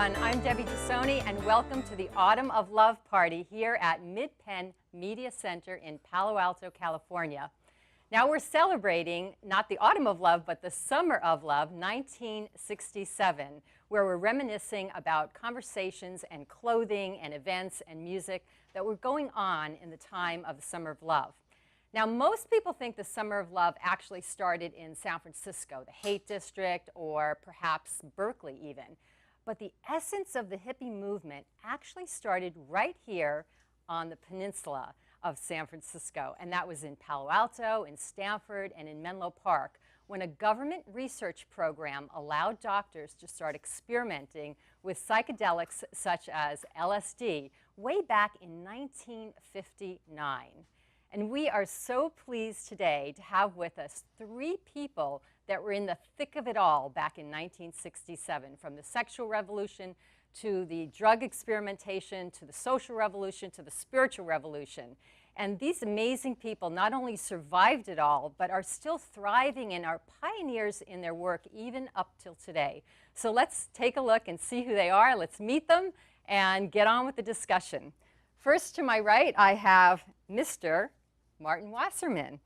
everyone. I'm Debbie Tassoni, and welcome to the Autumn of Love party here at Mid-Penn Media Center in Palo Alto, California. Now we're celebrating not the Autumn of Love, but the Summer of Love, 1967, where we're reminiscing about conversations and clothing and events and music that were going on in the time of the Summer of Love. Now, most people think the Summer of Love actually started in San Francisco, the Haight District, or perhaps Berkeley even. But the essence of the hippie movement actually started right here on the peninsula of San Francisco, and that was in Palo Alto, in Stanford, and in Menlo Park, when a government research program allowed doctors to start experimenting with psychedelics such as LSD way back in 1959. And we are so pleased today to have with us three people that were in the thick of it all back in 1967, from the sexual revolution to the drug experimentation to the social revolution to the spiritual revolution. And these amazing people not only survived it all, but are still thriving and are pioneers in their work even up till today. So let's take a look and see who they are. Let's meet them and get on with the discussion. First to my right, I have Mr. Martin Wasserman.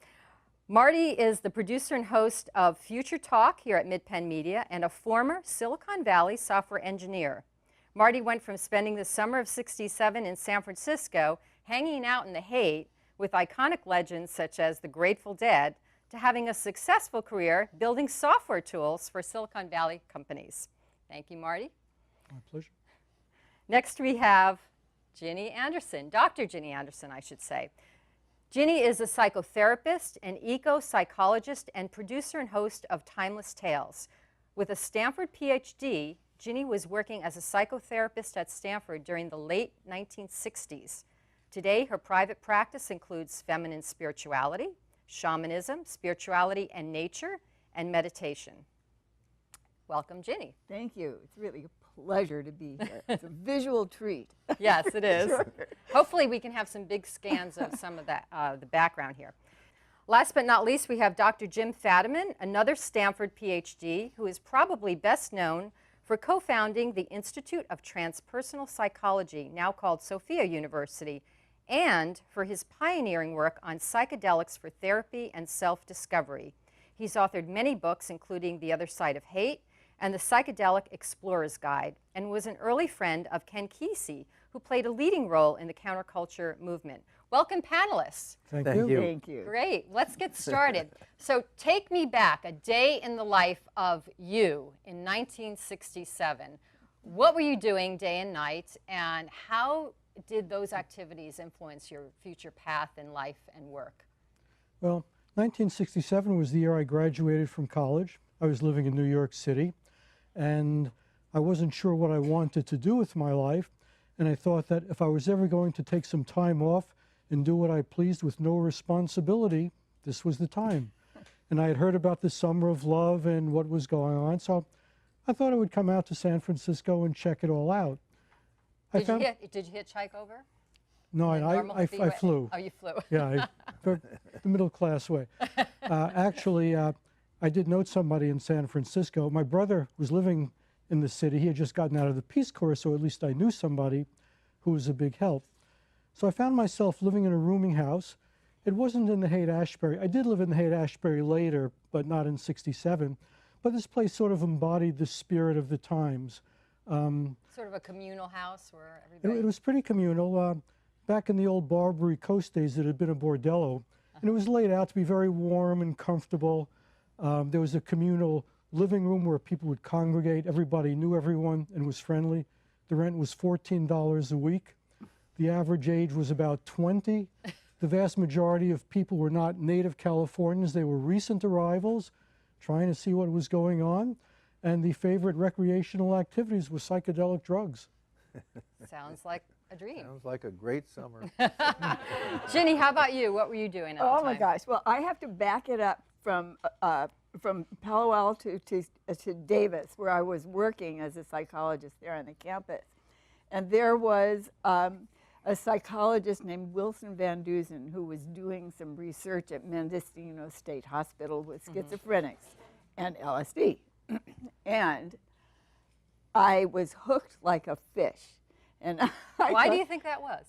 Marty is the producer and host of Future Talk here at Mid-Penn Media and a former Silicon Valley software engineer. Marty went from spending the summer of '67 in San Francisco hanging out in the Haight with iconic legends such as the Grateful Dead to having a successful career building software tools for Silicon Valley companies. Thank you, Marty. My pleasure. Next we have Ginny Anderson, Dr. Ginny Anderson, I should say. Ginny is a psychotherapist, an ecopsychologist, and producer and host of Timeless Tales. With a Stanford PhD, Ginny was working as a psychotherapist at Stanford during the late 1960s. Today, her private practice includes feminine spirituality, shamanism, spirituality and nature, and meditation. Welcome, Ginny. Thank you. It's really a pleasure to be here. It's a visual treat. Yes, it is. Sure. Hopefully we can have some big scans of some of that, the background here. Last but not least, we have Dr. Jim Fadiman, another Stanford PhD, who is probably best known for co-founding the Institute of Transpersonal Psychology, now called Sophia University, and for his pioneering work on psychedelics for therapy and self-discovery. He's authored many books, including The Other Side of Hate and The Psychedelic Explorer's Guide, and was an early friend of Ken Kesey, who played a leading role in the counterculture movement. Welcome, panelists. Thank you. Thank you. Great. Let's get started. So take me back, a day in the life of you in 1967. What were you doing day and night, and how did those activities influence your future path in life and work? Well, 1967 was the year I graduated from college. I was living in New York City, and I wasn't sure what I wanted to do with my life, and I thought that if I was ever going to take some time off and do what I pleased with no responsibility, this was the time. And I had heard about the Summer of Love and what was going on, so I thought I would come out to San Francisco and check it all out. Did you hitchhike over? No, I flew. Oh, you flew. Yeah, the middle-class way. Actually, I did know somebody in San Francisco. My brother was living in the city. He had just gotten out of the Peace Corps, so at least I knew somebody who was a big help. So I found myself living in a rooming house. It wasn't in the Haight-Ashbury. I did live in the Haight-Ashbury later, but not in '67. But this place sort of embodied the spirit of the times. Sort of a communal house where everybody... It was pretty communal. Back in the old Barbary Coast days, it had been a bordello. And it was laid out to be very warm and comfortable. There was a communal living room where people would congregate. Everybody knew everyone and was friendly. The rent was $14 a week. The average age was about 20. The vast majority of people were not native Californians. They were recent arrivals, trying to see what was going on. And the favorite recreational activities were psychedelic drugs. Sounds like a dream. Sounds like a great summer. Ginny, how about you? What were you doing at the time? Oh my gosh. Well, I have to back it up from Palo Alto to Davis, where I was working as a psychologist there on the campus. And there was a psychologist named Wilson Van Dusen who was doing some research at Mendocino State Hospital with schizophrenics and LSD. And I was hooked like a fish. And Why do you think that was?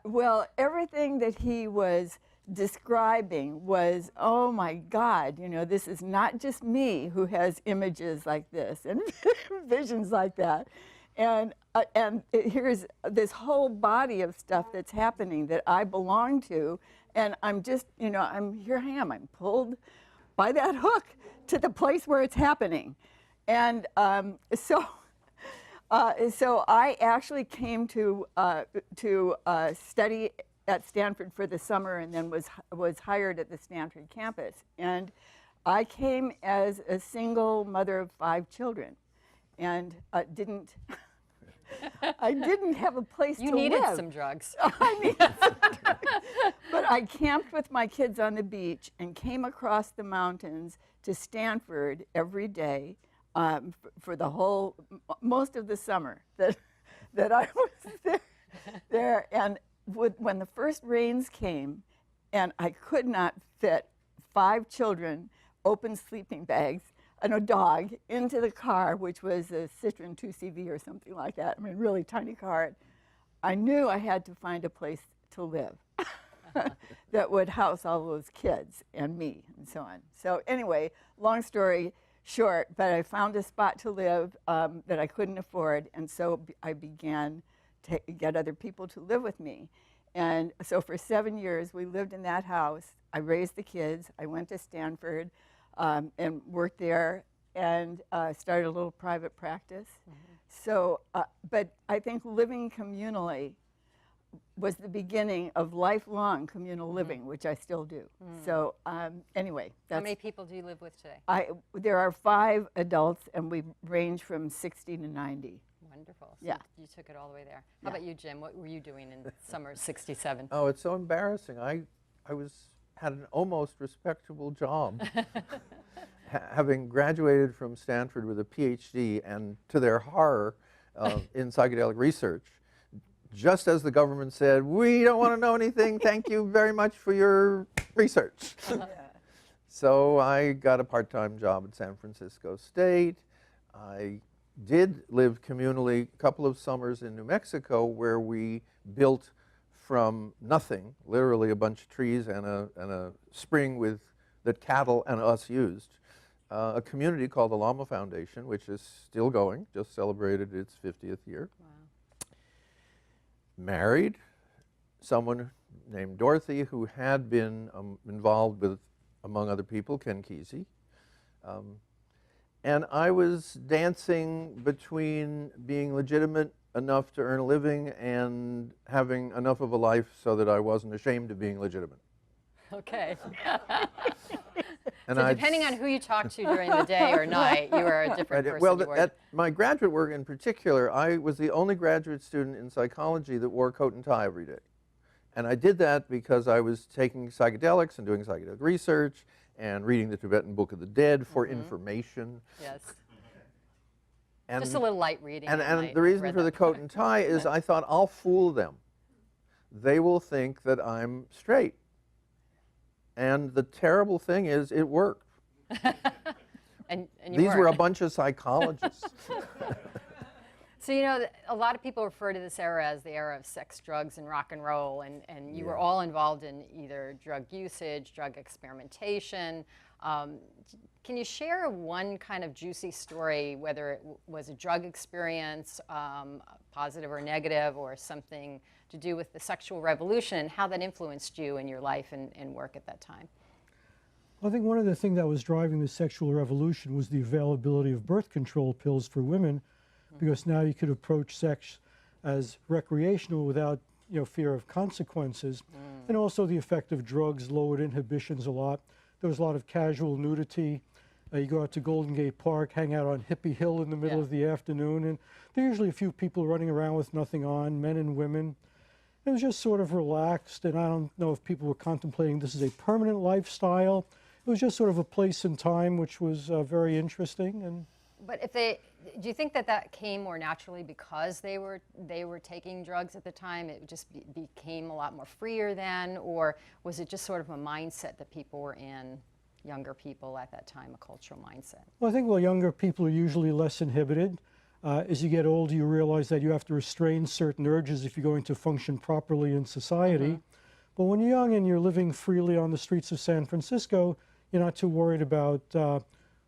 Well, everything that he was describing was, oh my God, you know, this is not just me who has images like this and visions like that. And here's this whole body of stuff that's happening that I belong to, and I'm just, you know, I'm pulled by that hook to the place where it's happening. And so I actually came to study at Stanford for the summer, and then was hired at the Stanford campus. And I came as a single mother of 5 children, and I didn't have a place to live. You needed some drugs. I needed some drugs. But I camped with my kids on the beach and came across the mountains to Stanford every day for the whole, most of the summer that I was there. And when the first rains came, and I could not fit 5 children, open sleeping bags, and a dog into the car, which was a Citroen 2CV or something like that. I mean, really tiny car. I knew I had to find a place to live that would house all those kids and me and so on. So anyway, long story short, but I found a spot to live that I couldn't afford, and so I began to get other people to live with me. And so for 7 years, we lived in that house. I raised the kids. I went to Stanford and worked there, and started a little private practice. So, but I think living communally was the beginning of lifelong communal living, which I still do. So anyway, How many people do you live with today? There are 5 adults, and we range from 60 to 90. Wonderful. So Yeah. you took it all the way there. How about you, Jim? What were you doing in summer of '67? Oh, it's so embarrassing. I had an almost respectable job, having graduated from Stanford with a PhD, and to their horror, in psychedelic research. Just as the government said, we don't want to know anything, thank you very much for your research. So I got a part-time job at San Francisco State. I did live communally a couple of summers in New Mexico, where we built from nothing, literally a bunch of trees and a spring that cattle and us used, a community called the Llama Foundation, which is still going, just celebrated its 50th year. Wow. Married someone named Dorothy, who had been involved with, among other people, Ken Kesey. And I was dancing between being legitimate enough to earn a living and having enough of a life so that I wasn't ashamed of being legitimate. Okay. And So depending on who you talk to during the day or night, you are a different person. Well, you were. at my graduate work in particular, I was the only graduate student in psychology that wore a coat and tie every day. And I did that because I was taking psychedelics and doing psychedelic research and reading the Tibetan Book of the Dead for information. Yes. And, Just a little light reading. and at night. the I reason read for the that. coat and tie is I thought, I'll fool them. They will think that I'm straight. And the terrible thing is, it worked. and you These were a weren't. bunch of psychologists. So, you know, a lot of people refer to this era as the era of sex, drugs, and rock and roll, and you were all involved in either drug usage, drug experimentation. Can you share one kind of juicy story, whether it was a drug experience, positive or negative, or something to do with the sexual revolution, and how that influenced you in your life and work at that time? I think one of the things that was driving the sexual revolution was the availability of birth control pills for women, because now you could approach sex as recreational without, you know, fear of consequences. And also the effect of drugs lowered inhibitions a lot. There was a lot of casual nudity. You go out to Golden Gate Park, hang out on Hippie Hill in the middle of the afternoon, and there are usually a few people running around with nothing on, men and women. It was just sort of relaxed, and I don't know if people were contemplating this as a permanent lifestyle. It was just sort of a place and time which was very interesting. And But do you think that came more naturally because they were taking drugs at the time? It just became a lot more freer then, or was it just sort of a mindset that people were in, younger people at that time, a cultural mindset? well, I think, well, younger people are usually less inhibited. As you get older, you realize that you have to restrain certain urges if you're going to function properly in society. But when you're young and you're living freely on the streets of San Francisco, you're not too worried about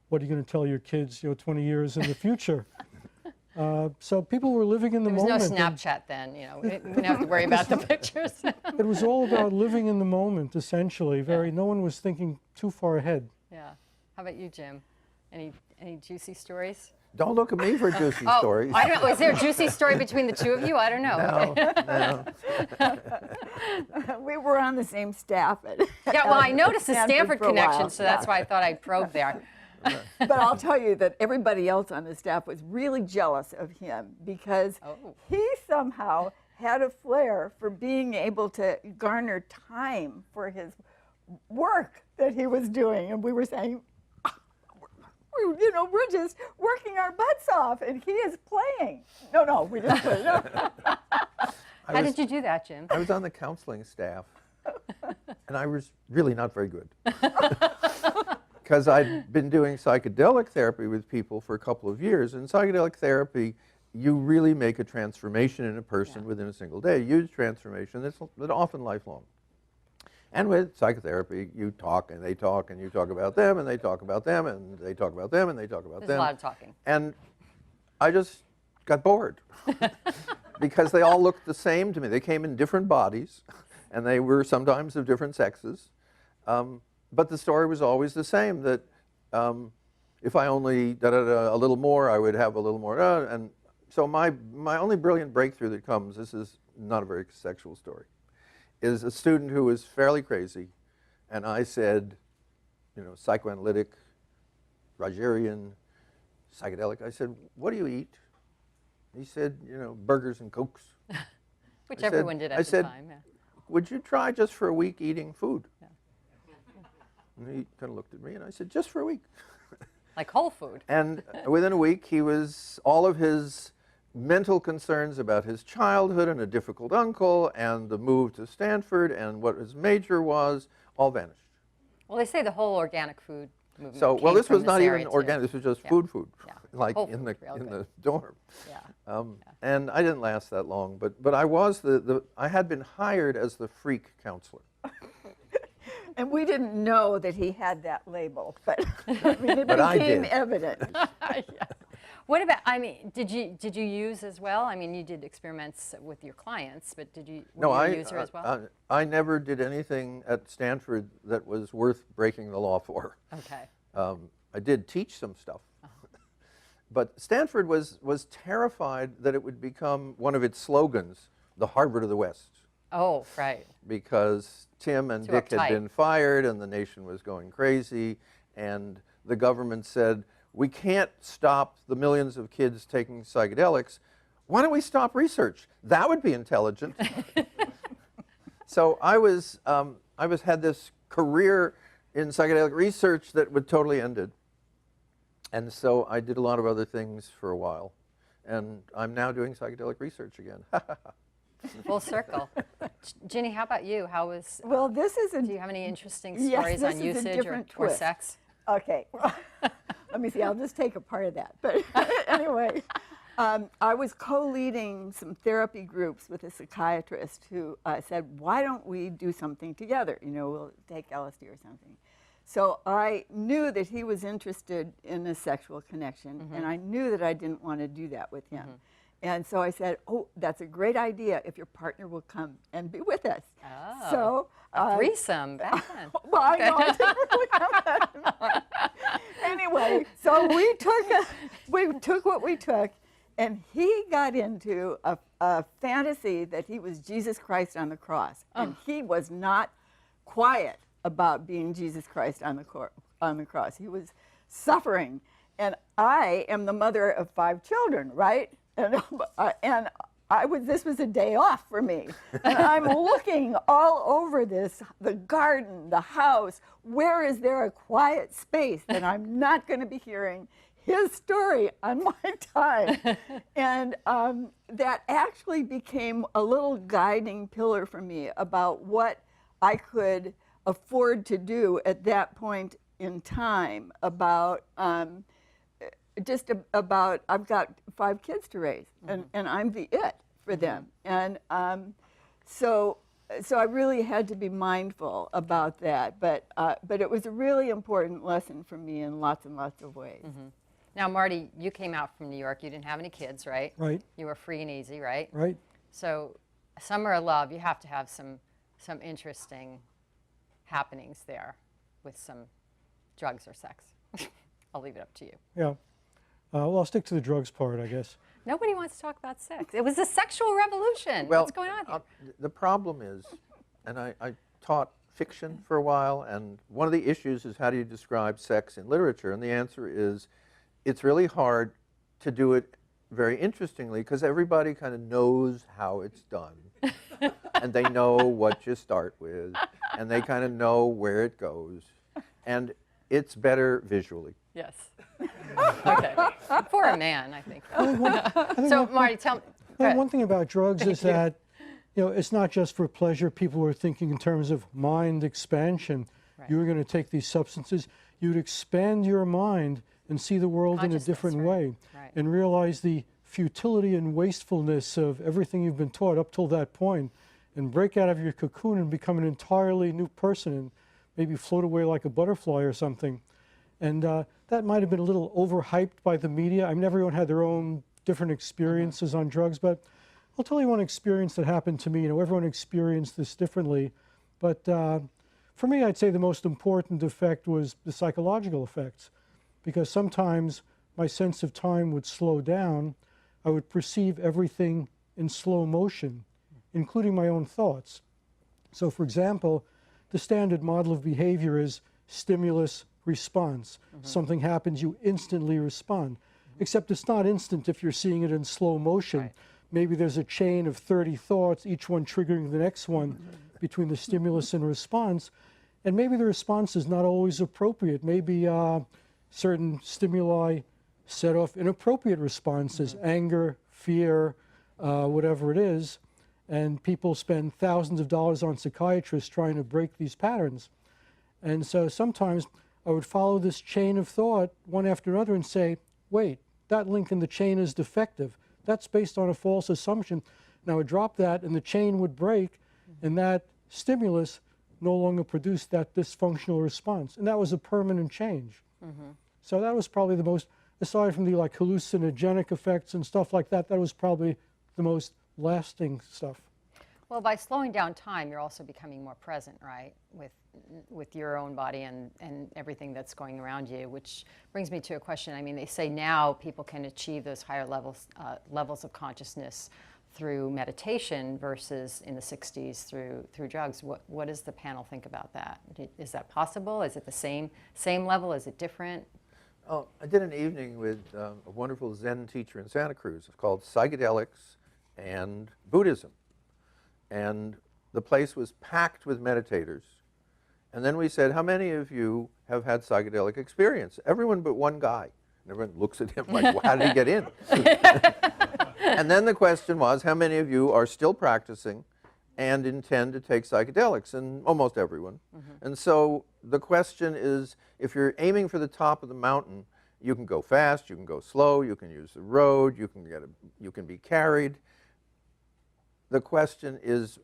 what you're going to tell your kids, 20 years in the future. So people were living in the moment. There was no Snapchat then, we didn't have to worry about the pictures. It was all about living in the moment, essentially. No one was thinking too far ahead. Yeah. How about you, Jim? Any juicy stories? Don't look at me for juicy stories. I don't know. Is there a juicy story between the two of you? I don't know. No. We were on the same staff at Yeah, well, I noticed the Stanford for a connection, while. so that's why I thought I'd probe there. But I'll tell you that everybody else on the staff was really jealous of him because he somehow had a flair for being able to garner time for his work that he was doing. And we were saying, we're just working our butts off, and he is playing. No, we didn't play. No. How did you do that, Jim? I was on the counseling staff, and I was really not very good. Because I'd been doing psychedelic therapy with people for a couple of years. In psychedelic therapy, you really make a transformation in a person within a single day. Huge transformation that's often lifelong. And with psychotherapy, you talk and they talk and you talk about them and they talk about them and they talk about them and they talk about them. There's a lot of talking. And I just got bored because they all looked the same to me. They came in different bodies and they were sometimes of different sexes. But the story was always the same, that if I only a little more, I would have a little more. And so my only brilliant breakthrough that comes, this is not a very sexual story, is a student who was fairly crazy. And I said, psychoanalytic, Rogerian, psychedelic. I said, what do you eat? He said, burgers and Cokes. Which everyone did at the time. Yeah. Would you try just for a week eating food? Yeah. And he kind of looked at me and I said, just for a week. Like whole food. And within a week, all of his mental concerns about his childhood and a difficult uncle and the move to Stanford and what his major was, all vanished. Well, they say the whole organic food movement So, came this from was not even area, organic, this was just food, like Whole in food, the dorm. Yeah. And I didn't last that long, but I was I had been hired as the freak counselor. And we didn't know that he had that label, but it But I became did. evident. Yeah. What about, did you use as well? You did experiments with your clients, but were you a user as well? I never did anything at Stanford that was worth breaking the law for. Okay. I did teach some stuff. But Stanford was terrified that it would become one of its slogans, the Harvard of the West. Oh, right. Because Tim and Too Dick uptight. had been fired and the nation was going crazy, and the government said, we can't stop the millions of kids taking psychedelics. Why don't we stop research? That would be intelligent. So I had this career in psychedelic research that would totally ended. And so I did a lot of other things for a while. And I'm now doing psychedelic research again. Full circle. Ginny, how about you? Well, this is do you have any interesting Yes, stories this on is a usage different or twist. sex? Okay. Let me see. I'll just take a part of that. But anyway, I was co-leading some therapy groups with a psychiatrist who said, why don't we do something together? We'll take LSD or something. So I knew that he was interested in a sexual connection, and I knew that I didn't want to do that with him. And so I said, oh, that's a great idea if your partner will come and be with us. Oh, so a threesome back then. Well, I know, I didn't really have that in mind. Anyway, so we took what we took, and he got into a fantasy that he was Jesus Christ on the cross. And he was not quiet about being Jesus Christ on the cross. He was suffering. And I am the mother of 5 children, right? And this was a day off for me. And I'm looking all over the garden, the house. Where is there a quiet space that I'm not going to be hearing his story on my time? And that actually became a little guiding pillar for me about what I could afford to do at that point in time about just about, I've got 5 kids to raise, and I'm the it for them. And so I really had to be mindful about that. But it was a really important lesson for me in lots and lots of ways. Now, Marty, you came out from New York. You didn't have any kids, right? Right. You were free and easy, right? Right. So Summer of Love, you have to have some interesting happenings there with some drugs or sex. I'll leave it up to you. Yeah. Well, I'll stick to the drugs part, I guess. Nobody wants to talk about sex. It was a sexual revolution. Well, what's going on here? the problem is, and I taught fiction for a while, and one of the issues is how do you describe sex in literature? And the answer is, it's really hard to do it very interestingly because everybody kind of knows how it's done. And they know what you start with, and they kind of know where it goes. And it's better visually. Yes. Okay. For a man, I think. So, Marty, tell me. One thing about drugs is that, it's not just for pleasure. People are thinking in terms of mind expansion. Right. You were going to take these substances, you'd expand your mind and see the world in a different way, and realize the futility and wastefulness of everything you've been taught up till that point, and break out of your cocoon and become an entirely new person and maybe float away like a butterfly or something. And that might have been a little overhyped by the media. I mean, everyone had their own different experiences on drugs, but I'll tell you one experience that happened to me. Everyone experienced this differently, but for me, I'd say the most important effect was the psychological effects, because sometimes my sense of time would slow down. I would perceive everything in slow motion, including my own thoughts. So, for example, the standard model of behavior is stimulus response. Something happens, you instantly respond. Except it's not instant if you're seeing it in slow motion. Maybe there's a chain of 30 thoughts, each one triggering the next one between the stimulus and response. And maybe the response is not always appropriate. Maybe certain stimuli set off inappropriate responses, anger, fear, whatever it is. And people spend thousands of dollars on psychiatrists trying to break these patterns. And so sometimes I would follow this chain of thought one after another and say, wait, that link in the chain is defective. That's based on a false assumption. Now I would drop that and the chain would break, and that stimulus no longer produced that dysfunctional response. And that was a permanent change. So that was probably the most, aside from the hallucinogenic effects and stuff like that, that was probably the most lasting stuff. Well, by slowing down time, you're also becoming more present, right, with your own body and everything that's going around you, which brings me to a question. I mean, they say now people can achieve those higher levels of consciousness through meditation versus in the 60s through drugs. What does the panel think about that? Is that possible? Is it the same level? Is it different? Oh, I did an evening with a wonderful Zen teacher in Santa Cruz. It's called Psychedelics and Buddhism. And the place was packed with meditators. And then we said, how many of you have had psychedelic experience? Everyone but one guy. And everyone looks at him like, well, how did he get in? And then the question was, how many of you are still practicing and intend to take psychedelics? And almost everyone. And so the question is, if you're aiming for the top of the mountain, you can go fast, you can go slow, you can use the road, you can be carried. The question is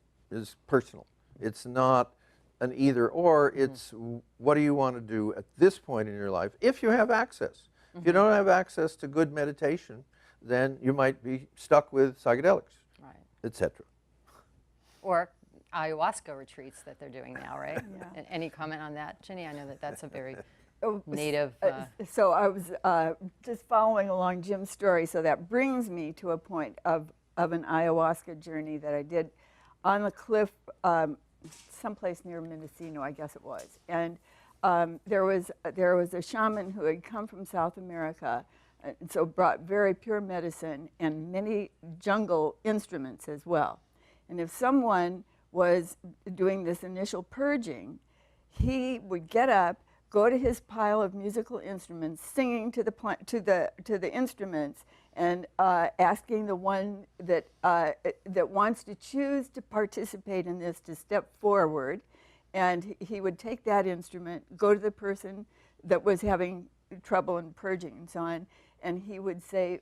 personal. It's not an either or, it's what do you want to do at this point in your life if you have access. If you don't have access to good meditation, then you might be stuck with psychedelics, etc. Or ayahuasca retreats that they're doing now, right? Any comment on that, Ginny? I know that's a very native... So I was just following along Jim's story, so that brings me to a point of an ayahuasca journey that I did on the cliff someplace near Mendocino, I guess it was. And there was a shaman who had come from South America, and so brought very pure medicine and many jungle instruments as well. And if someone was doing this initial purging, he would get up, go to his pile of musical instruments, singing to the instruments, and asking the one that wants to choose to participate in this to step forward, and he would take that instrument, go to the person that was having trouble in purging and so on, and he would say,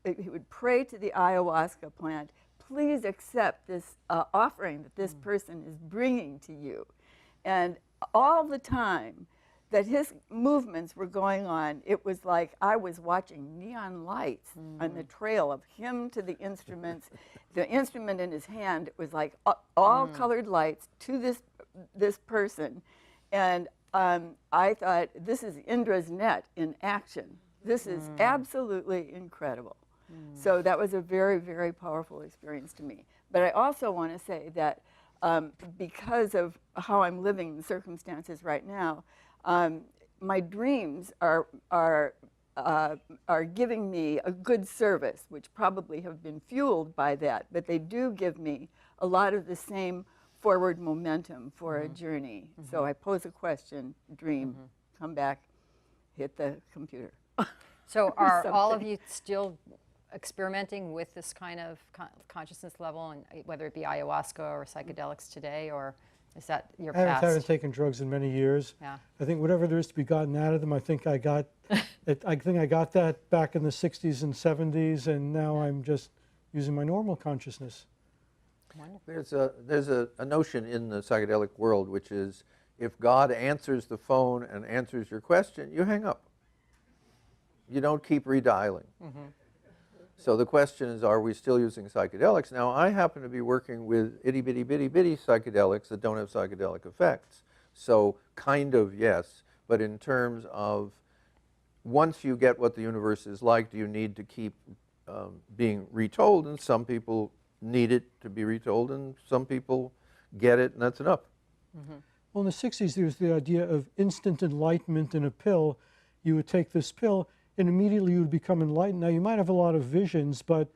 he would pray to the ayahuasca plant, please accept this offering that this person is bringing to you. And all the time that his movements were going on, it was like I was watching neon lights on the trail of him to the instruments, the instrument in his hand. It was like all colored lights to this person. And I thought, this is Indra's net in action. This is absolutely incredible. So that was a very, very powerful experience to me. But I also want to say that because of how I'm living the circumstances right now, my dreams are giving me a good service, which probably have been fueled by that, but they do give me a lot of the same forward momentum for a journey. So I pose a question, dream, come back, hit the computer. So are all of you still experimenting with this kind of consciousness level, and whether it be ayahuasca or psychedelics today, or is that your past? I haven't taken drugs in many years. Yeah. I think whatever there is to be gotten out of them, I think I got that back in the 60s and 70s, and now I'm just using my normal consciousness. Wonderful. There's a notion in the psychedelic world, which is if God answers the phone and answers your question, you hang up. You don't keep redialing. So the question is, are we still using psychedelics? Now, I happen to be working with itty-bitty psychedelics that don't have psychedelic effects. So kind of yes, but in terms of once you get what the universe is like, do you need to keep being retold? And some people need it to be retold, and some people get it, and that's enough. Well, in the 60s, there was the idea of instant enlightenment in a pill. You would take this pill, and immediately you would become enlightened. Now, you might have a lot of visions, but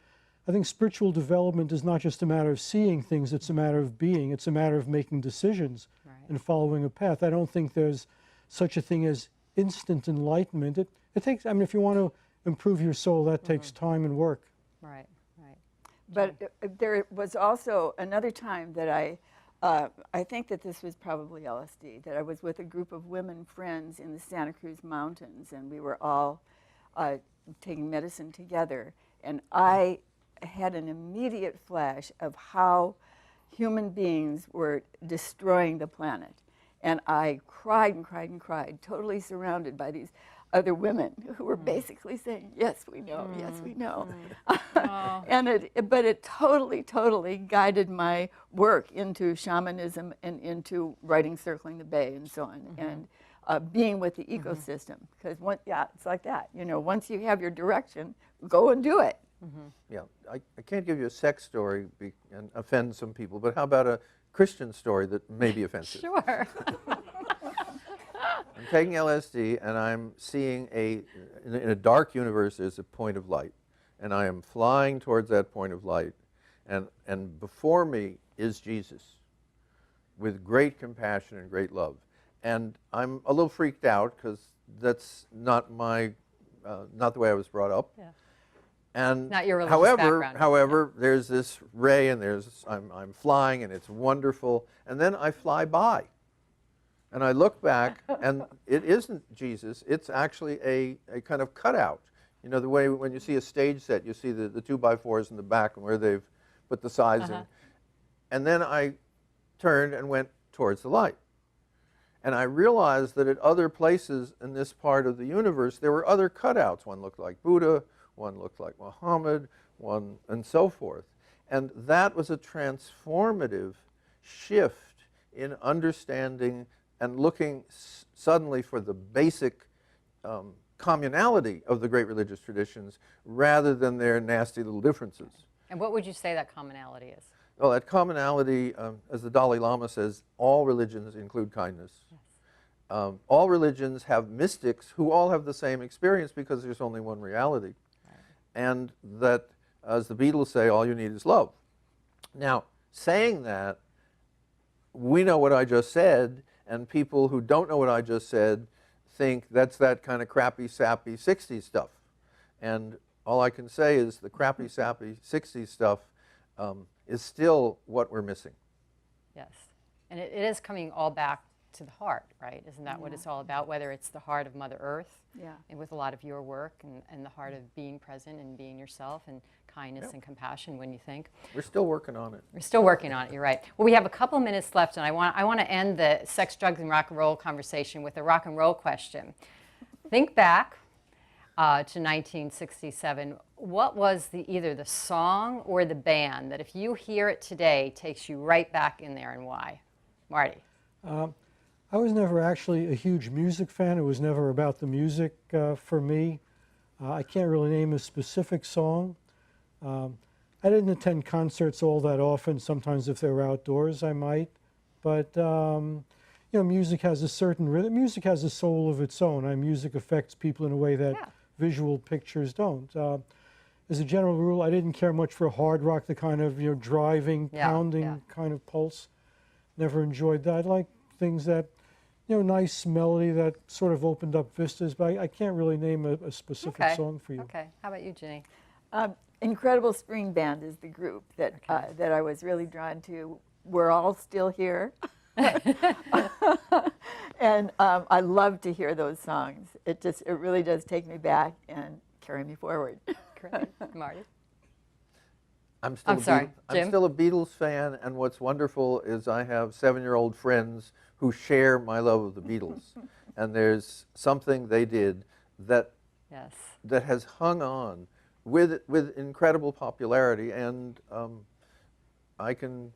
I think spiritual development is not just a matter of seeing things, it's a matter of being. It's a matter of making decisions and following a path. I don't think there's such a thing as instant enlightenment. It takes, I mean, if you want to improve your soul, that takes time and work. Right, right. But there was also another time that I think that this was probably LSD, that I was with a group of women friends in the Santa Cruz Mountains, and we were all taking medicine together, and I had an immediate flash of how human beings were destroying the planet. And I cried and cried and cried, totally surrounded by these other women who were basically saying, yes, we know, yes, we know. But it totally, totally guided my work into shamanism and into writing Circling the Bay and so on. And being with the ecosystem, because it's like that. You know, once you have your direction, go and do it. Yeah, I can't give you a sex story and offend some people, but how about a Christian story that may be offensive? Sure. I'm taking LSD, and I'm seeing in a dark universe, there's a point of light, and I am flying towards that point of light, and before me is Jesus, with great compassion and great love. And I'm a little freaked out because that's not not the way I was brought up. Yeah. And not your religious background. However, there's this ray, and I'm flying, and it's wonderful. And then I fly by, and I look back, and it isn't Jesus. It's actually a kind of cutout. You know, the way when you see a stage set, you see the 2x4s in the back and where they've put the sides in. And then I turned and went towards the light. And I realized that at other places in this part of the universe, there were other cutouts. One looked like Buddha, one looked like Muhammad, one, and so forth. And that was a transformative shift in understanding and looking suddenly for the basic communality of the great religious traditions rather than their nasty little differences. And what would you say that commonality is? Well, that commonality, as the Dalai Lama says, all religions include kindness. Yes. All religions have mystics who all have the same experience because there's only one reality. Right. And that, as the Beatles say, all you need is love. Now, saying that, we know what I just said, and people who don't know what I just said think that's that kind of crappy, sappy 60s stuff. And all I can say is the crappy, sappy 60s stuff is still what we're missing. Yes, and it is coming all back to the heart, right? Isn't that what it's all about? Whether it's the heart of Mother Earth, Yeah. and with a lot of your work, and the heart of being present and being yourself, and kindness and compassion when you think. We're still working on it. We're still working on it, you're right. Well, we have a couple minutes left, and I want to end the sex, drugs, and rock and roll conversation with a rock and roll question. Think back to 1967. What was either the song or the band that if you hear it today takes you right back in there, and why? Marty. I was never actually a huge music fan. It was never about the music for me. I can't really name a specific song. I didn't attend concerts all that often. Sometimes if they were outdoors, I might. But you know, music has a certain rhythm. Music has a soul of its own. Music affects people in a way that visual pictures don't. As a general rule, I didn't care much for hard rock, the kind of driving, pounding kind of pulse. Never enjoyed that. I like things that, nice melody that sort of opened up vistas. But I can't really name a specific song for you. Okay. How about you, Ginny? Incredible Spring Band is the group that that I was really drawn to. We're all still here. And I love to hear those songs. It really does take me back and carry me forward. Great. Marty? I'm still a Beatles fan, and what's wonderful is I have 7-year-old friends who share my love of the Beatles. And there's something they did that that has hung on with incredible popularity, and I can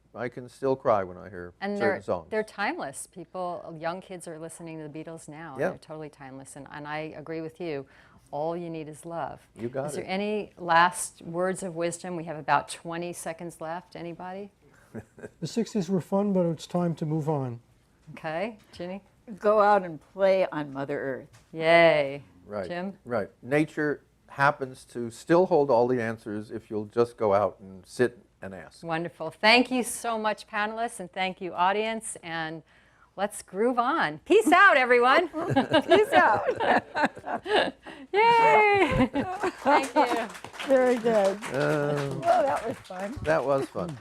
still cry when I hear certain songs. They're timeless. Young kids are listening to the Beatles now. Yeah. They're totally timeless, and I agree with you. All you need is love. You got it. Is there any last words of wisdom? We have about 20 seconds left. Anybody? The 60s were fun, but it's time to move on. Okay. Ginny? Go out and play on Mother Earth. Yay. Right. Jim? Right. Nature happens to still hold all the answers if you'll just go out and sit and ask. Wonderful. Thank you so much, panelists, and thank you, audience. And let's groove on. Peace out, everyone. Peace out. Yay. Thank you. Very good. Well, that was fun. That was fun.